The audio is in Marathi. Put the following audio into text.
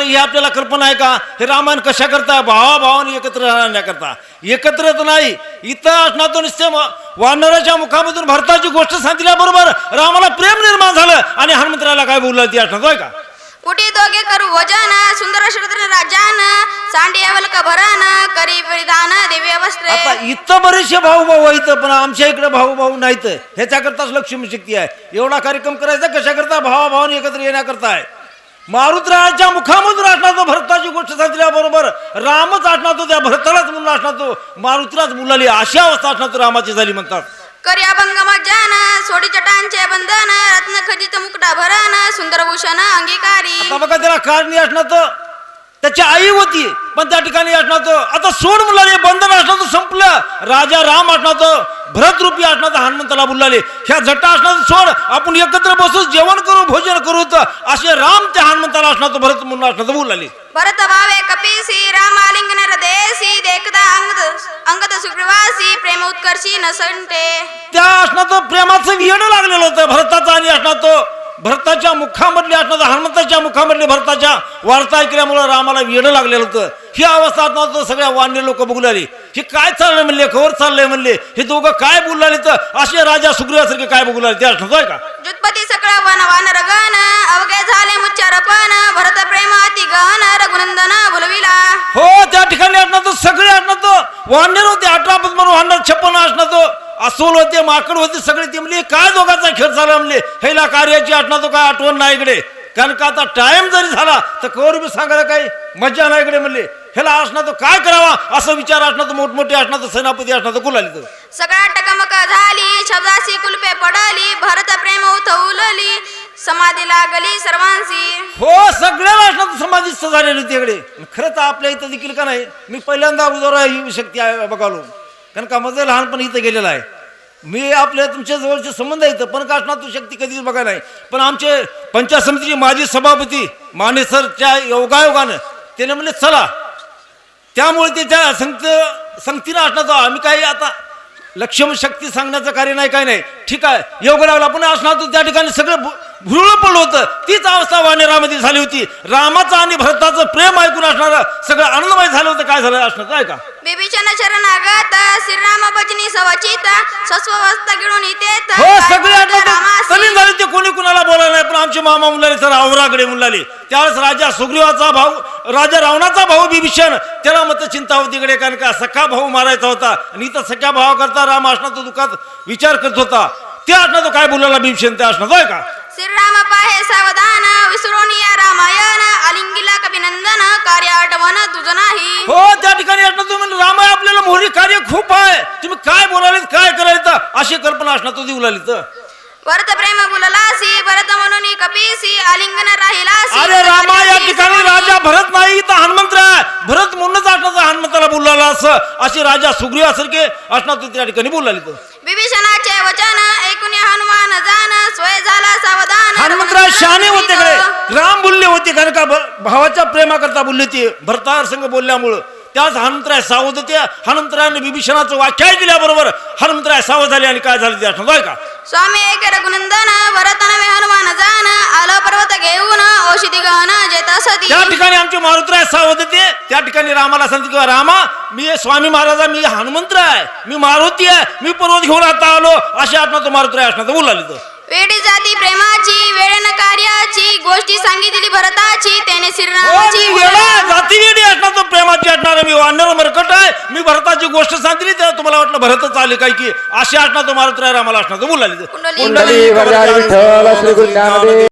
ही आपल्याला कल्पना आहे का? हे रामायण कशा करता? भावाभावाने एकत्र राहण्याकरता. एकत्र तर नाही, इथं असणार तो निश्चय वानराच्या मुखामधून भरताची गोष्ट सांगितल्याबरोबर रामाला प्रेम निर्माण झालं आणि हनुमंतराला काय बोललं ती असणार होय का? पुटी दोघे करू भोजन सुंदर शरद राजान सांडियावल का भरण करी परिधान दिव्य वस्त्रे. आता इथं बरेचसे भाऊ भाऊ आहेत, पण आमच्या इकडे भाऊ भाऊ नाहीत. ह्याच्याकरताच लक्ष्मी शक्ती आहे. एवढा कार्यक्रम करायचा कशा करता? भावाभावाने एकत्र येण्याकरता आहे. मारुतरायाच्या मुखामधून असणार तो भरताची गोष्ट सांगितल्याबरोबर रामच असणार तो त्या भरतालाच मुलं असणार तो मारुतीलाच मुलाली अशी अवस्था असणार तो रामाची झाली म्हणतात. करी अभंग मज्जान सोडी चटांचे बंधन रत्न खचित मुकुटा भरण सुंदर भूषण अंगीकारी. आता बघा त्याला काढणी असणार तो त्याची आई होती, पण त्या ठिकाणी असणार तो आता सोड मुलाले बंधन असणार तो संपलं. राजा राम असणार तो भरत रूपी असणार तो हनुमंताला बोललाले ह्या जटा असणार सोड, आपण एकत्र बसू जेवण करू भोजन करू असे राम त्या हनुमंताला असणार तो भरत म्हणून असणार तो बोललाले. भरत भावे कपीसी रामालिंगन हृदयसी देखता अंगद सुग्रीवासी प्रेम उत्कर्षी नसंटे. त्या असणार तो प्रेमाचं विहड लागलेलं होतं भरताचं आणि असणार तो भरताच्या मुखामधली असणार हनुमंताच्या मुखामधली भरताच्या वार्ता ऐकल्यामुळे रामाला वेड लागलेलं होतं. ही अवस्था असणार तो सगळ्या वाण्य लोक बघू लागले हे काय चाललंय म्हणले, खबर चाललंय म्हणले, हे दोघं काय बोलू लागले तर असे राजा सुग्रीवासारखे काय बघू लागले ते असणार का? जुत्पती सकळ वन वानर गण अवघे झाले मुच्चारपण भरत प्रेम अति गहन रघुनंदन बोलविला. हो त्या ठिकाणी असणार तो सगळे असणार तो वानर होते 18 वानर 56 असणार तो अस्वल होते माकड होते सगळे. ते म्हणले काय दोघांचा खेळ झाला म्हणले, ह्याला कार्याची असणार तो काय आठवण नाही इकडे, कारण का आता टाइम जरी झाला तर कवर बी सांगायला काही मज्जा नाही इकडे म्हणले. ह्याला असणार तो काय करावा असं विचार असणार तो मोठमोठे असणार तो सेनापती असणार तो कुलाली तो सगळा टकमक झाली शब्दासी कुलपे पडली भरत प्रेम उथवलली समाधी लागली सर्वांशी. हो सगळ्याला असणार तो समाधीस्थ झालेली होती इकडे. खरंच आपल्या इथं देखील का नाही, मी पहिल्यांदा उदाहरण ही शक्ती आहे बघालो, कारण का माझं लहानपण इथं गेलेलं आहे. मी आपल्या तुमच्या जवळचे संबंध येतं पण का असणार तू शक्ती कधीच बघायला नाही. पण आमचे पंचायत समितीचे माजी सभापती मानेसरच्या योगायोगानं त्याने म्हणले चला, त्यामुळे त्याच्या संगतीनं असणार तो आम्ही काही आता लक्ष्म शक्ती सांगण्याचं कार्य नाही काय नाही, ठीक आहे योग लागला पण असणार तो त्या ठिकाणी सगळं भुरळ पडलं होतं. तीच अवस्था वानेरामध्ये झाली होती. रामाचं आणि भरताचं प्रेम ऐकून असणार सगळं आनंदमय झालं होतं. काय झालं असणार आहे का? बिभीषण शरणागत श्रीराम भजनी सवचित सस्वस्थ गिळून येत. हो सगळे कमी झाले ते कोणी कुणाला बोलायला नाही. पण आमचे मामा मुलाले सर आवराकडे मुलाले त्यावेळेस राजा सुग्रीवाचा भाऊ राजा रावणाचा भाऊ बिभीषण त्याला मत चिंता होती इकडे, कारण का सख्या भाऊ मारायचा होता आणि इथं सख्या भावाकरता राम असणार तो दुःखात विचार करत होता. ते असणार तो काय बोलायला बिभीषण ते असणार आहे का? श्रीराम पाहे सावधान विसरून या रामायण आलिंगीला कविनंदन कार्य आठवण तुझ नाही. हो त्या ठिकाणी असणार तो म्हणजे राम आपल्याला मोहरी कार्य खूप आहे, तुम्ही काय बोलाले काय करायचं अशी कल्पना असणार तो देऊ लागली. तर भरत प्रेम बोललासी भरत म्हणून कपीसी आलिंगन राहिलासी. अरे रामा या ठिकाणी राजा भरत नाही तर हनुमंत आहे. भरत म्हणूनच असणार हनुमंताला बोलला असं अशी राजा सुग्रीवासारखे असणार तो त्या ठिकाणी बोलला. विभीषणाचे वचन ऐकून हनुमान जान सोय झाला सावधान. हनुमंतराय शहाणे होते कडे राम बोलले होते, कारण का भावाच्या प्रेमाकरता बोलले ते भरतार संघ बोलल्यामुळं त्याच हनुमंतराय सावध होते. हनुमंतरायाने विभीषणाचं वाख्याय दिल्याबरोबर हनुमंतराय सावध झाले आणि काय झाले ते असणार का? स्वामी एक रघुनंदन भरतन हनुमान जान आलो पर्वत घेऊन औषधी गहन जेतासती. त्या ठिकाणी आमचे मारुतराय सावध होते. त्या ठिकाणी रामाला सांगते किंवा रामा मी स्वामी महाराजा मी हनुमंतराय मी मारुती आहे मी पर्वत घेऊन आता आलो अशा असणार तो मारुतराय असणार बोलला. वेडी जाती प्रेमाची वेळेन कार्याची गोष्टी सांगितली भरताची त्याने श्रीरामाची जाती वेडी असणार तो प्रेमाची असणार. मी वानर मरकट आहे मी भरताची गोष्ट सांगितली तेव्हा तुम्हाला वाटलं भरतच आले काय की असे असणार तो मारुतराय रामाला असणार तो बोलला.